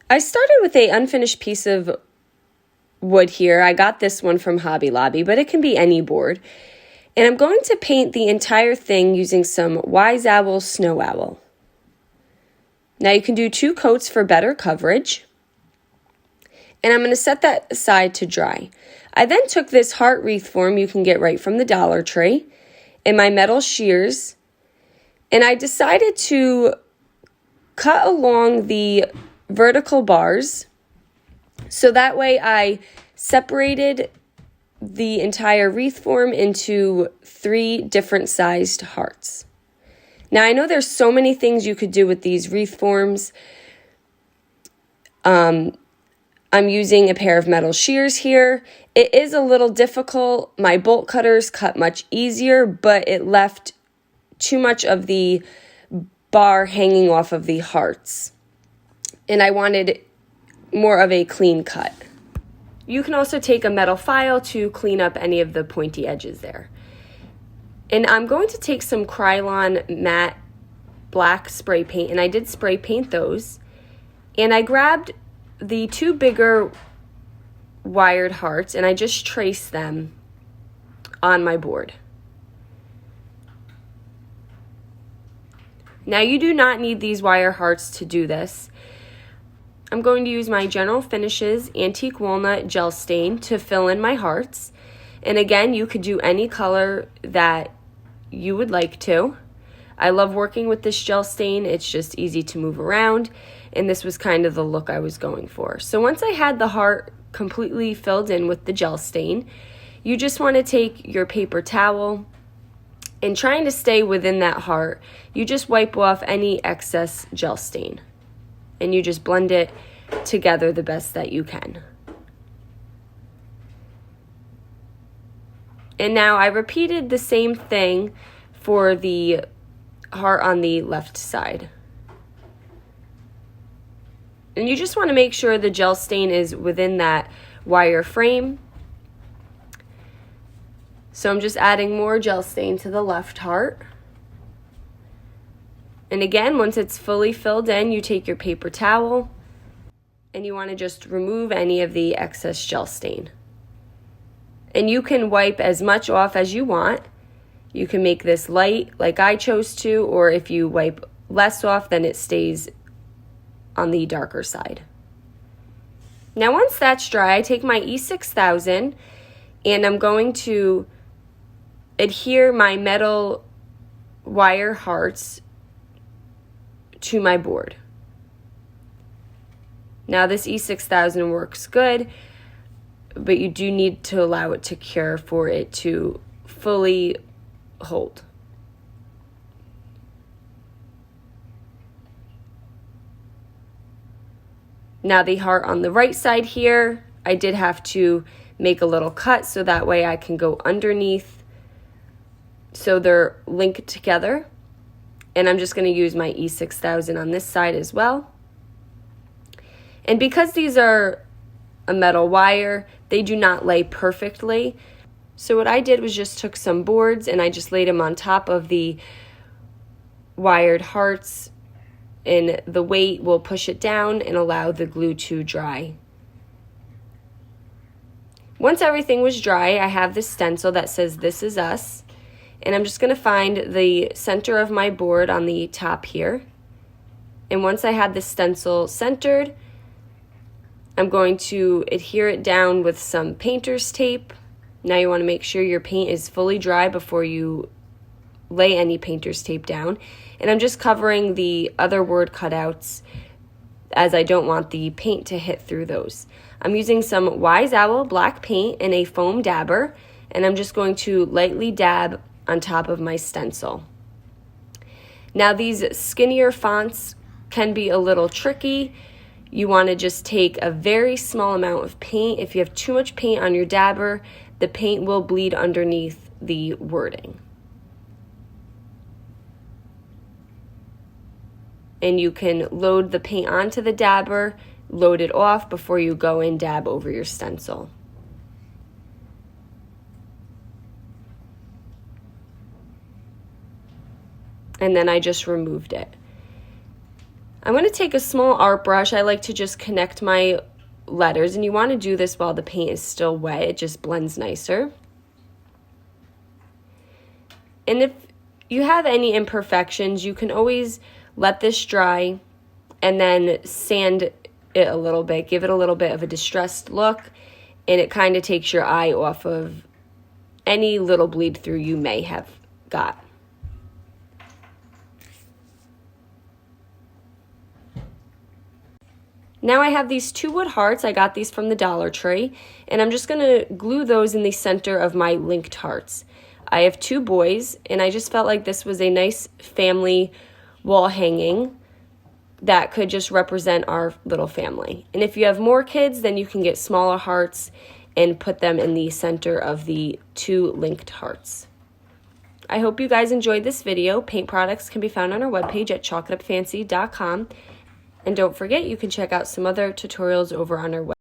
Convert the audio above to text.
I started with an unfinished piece of wood here. I got this one from Hobby Lobby, but it can be any board. And I'm going to paint the entire thing using some Wise Owl Snow Owl. Now you can do 2 coats for better coverage. And I'm going to set that aside to dry. I then took this heart wreath form you can get right from the Dollar Tree and my metal shears, and I decided to cut along the vertical bars so that way I separated the entire wreath form into 3 different sized hearts. Now I know there's so many things you could do with these wreath forms. I'm using a pair of metal shears here. It is a little difficult. My bolt cutters cut much easier, but it left too much of the bar hanging off of the hearts. And I wanted more of a clean cut. You can also take a metal file to clean up any of the pointy edges there. And I'm going to take some Krylon matte black spray paint, and I did spray paint those. And I grabbed the 2 bigger wired hearts and I just traced them on my board. Now you do not need these wire hearts to do this. I'm going to use my General Finishes Antique Walnut Gel Stain to fill in my hearts. And again, you could do any color that you would like to. I love working with this gel stain. It's just easy to move around, and this was kind of the look I was going for. So once I had the heart completely filled in with the gel stain, you just want to take your paper towel and, trying to stay within that heart, you just wipe off any excess gel stain and you just blend it together the best that you can. And now I repeated the same thing for the heart on the left side. And you just want to make sure the gel stain is within that wire frame. So I'm just adding more gel stain to the left heart. And again, once it's fully filled in, you take your paper towel and you want to just remove any of the excess gel stain. And you can wipe as much off as you want. You can make this light like I chose to, or if you wipe less off, then it stays on the darker side. Now once that's dry, I take my E6000 and I'm going to adhere my metal wire hearts to my board. Now this E6000 works good, but you do need to allow it to cure for it to fully hold. Now the heart on the right side here, I did have to make a little cut so that way I can go underneath so they're linked together. And I'm just going to use my E6000 on this side as well. And because these are a metal wire, they do not lay perfectly. So what I did was just took some boards and I just laid them on top of the wired hearts, and the weight will push it down and allow the glue to dry. Once everything was dry, I have this stencil that says "This is us," and I'm just going to find the center of my board on the top here. And once I had the stencil centered, I'm going to adhere it down with some painter's tape. Now you want to make sure your paint is fully dry before you lay any painter's tape down. And I'm just covering the other word cutouts as I don't want the paint to hit through those. I'm using some Wise Owl black paint in a foam dabber, and I'm just going to lightly dab on top of my stencil. Now these skinnier fonts can be a little tricky. You want to just take a very small amount of paint. If you have too much paint on your dabber, the paint will bleed underneath the wording. And you can load the paint onto the dabber, load it off before you go and dab over your stencil. And then I just removed it. I'm going to take a small art brush. I like to just connect my letters, and you want to do this while the paint is still wet. It just blends nicer. And if you have any imperfections, you can always let this dry and then sand it a little bit, give it a little bit of a distressed look, and it kind of takes your eye off of any little bleed through you may have got. Now I have these 2 wood hearts. I got these from the Dollar Tree, and I'm just going to glue those in the center of my linked hearts. I have 2 boys, and I just felt like this was a nice family wall hanging that could just represent our little family. And if you have more kids, then you can get smaller hearts and put them in the center of the 2 linked hearts. I hope you guys enjoyed this video. Paint products can be found on our webpage at chalkitupfancy.com. And don't forget, you can check out some other tutorials over on our website.